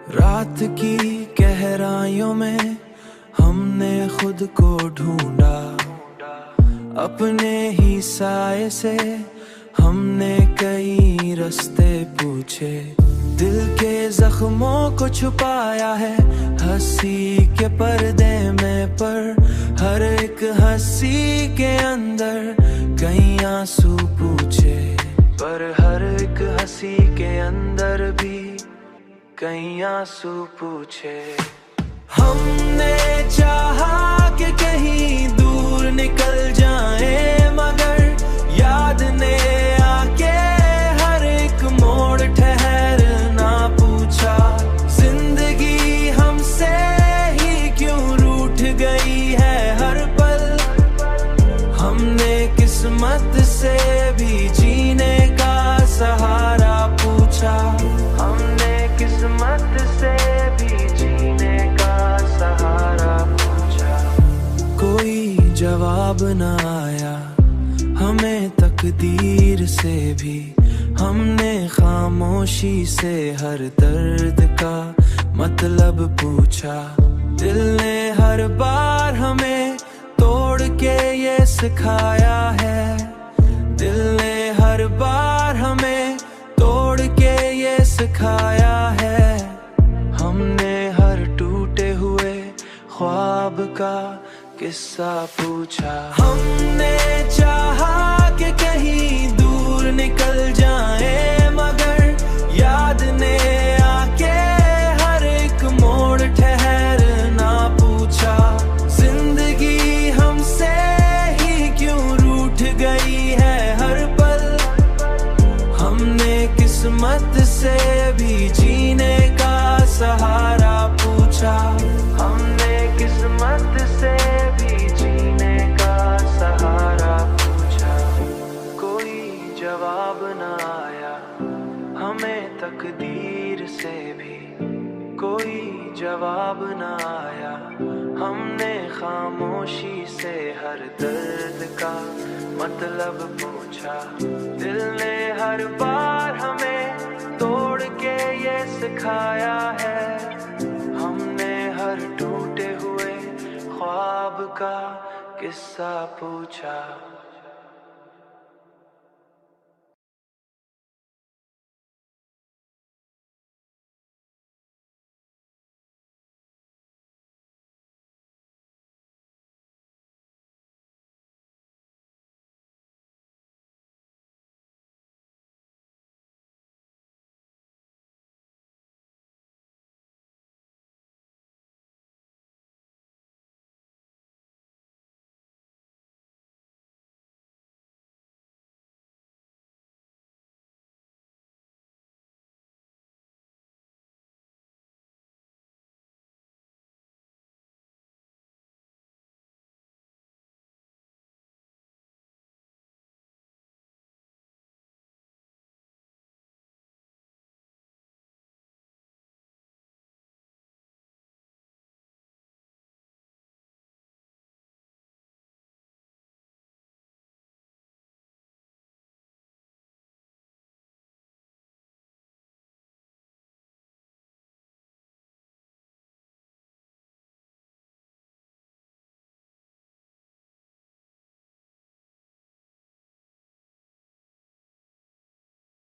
रात की गहराइयों में हमने खुद को ढूंढा, अपने ही साए से हमने कई रास्ते पूछे। दिल के जख्मों को छुपाया है हंसी के पर्दे में, पर हर एक हंसी के अंदर कई आंसू पूछे। पर हर एक हंसी के अंदर भी कई आंसू पूछे। हमने चाहा कि कहीं दूर निकल जाए, मगर याद ने आके हर एक मोड़ ठहरना पूछा। जिंदगी हमसे ही क्यों रूठ गई है हर पल, हमने किस्मत से भी जीने का सहारा पूछा। हमने किस्मत से भी जीने का सहारा पूछा। कोई जवाब न आया हमें तकदीर से भी, हमने खामोशी से हर दर्द का मतलब पूछा। दिल ने हर बार हमें तोड़ के ये सिखाया है, दिल ने हर बार हमें तोड़ के ये सिखाया है। हमने हर टूटे हुए ख्वाब का किस्सा पूछा। हमने चाहा कि कहीं दूर निकल जाए, मगर याद ने आके हर एक मोड़ ठहरना पूछा। जिंदगी हमसे ही क्यों रूठ गई है हर पल, हमने किस्मत से भी जीने का सहारा पूछा। हमने किस्मत से भी जीने का सहारा पूछा। कोई जवाब न आया हमें तकदीर से भी, कोई जवाब न आया। हमने खामोशी से हर दर्द का मतलब पूछा। दिल ने हर बार हमें तोड़ के ये सिखाया है, हमने हर टूटे हुए ख्वाब का किस्सा पूछा।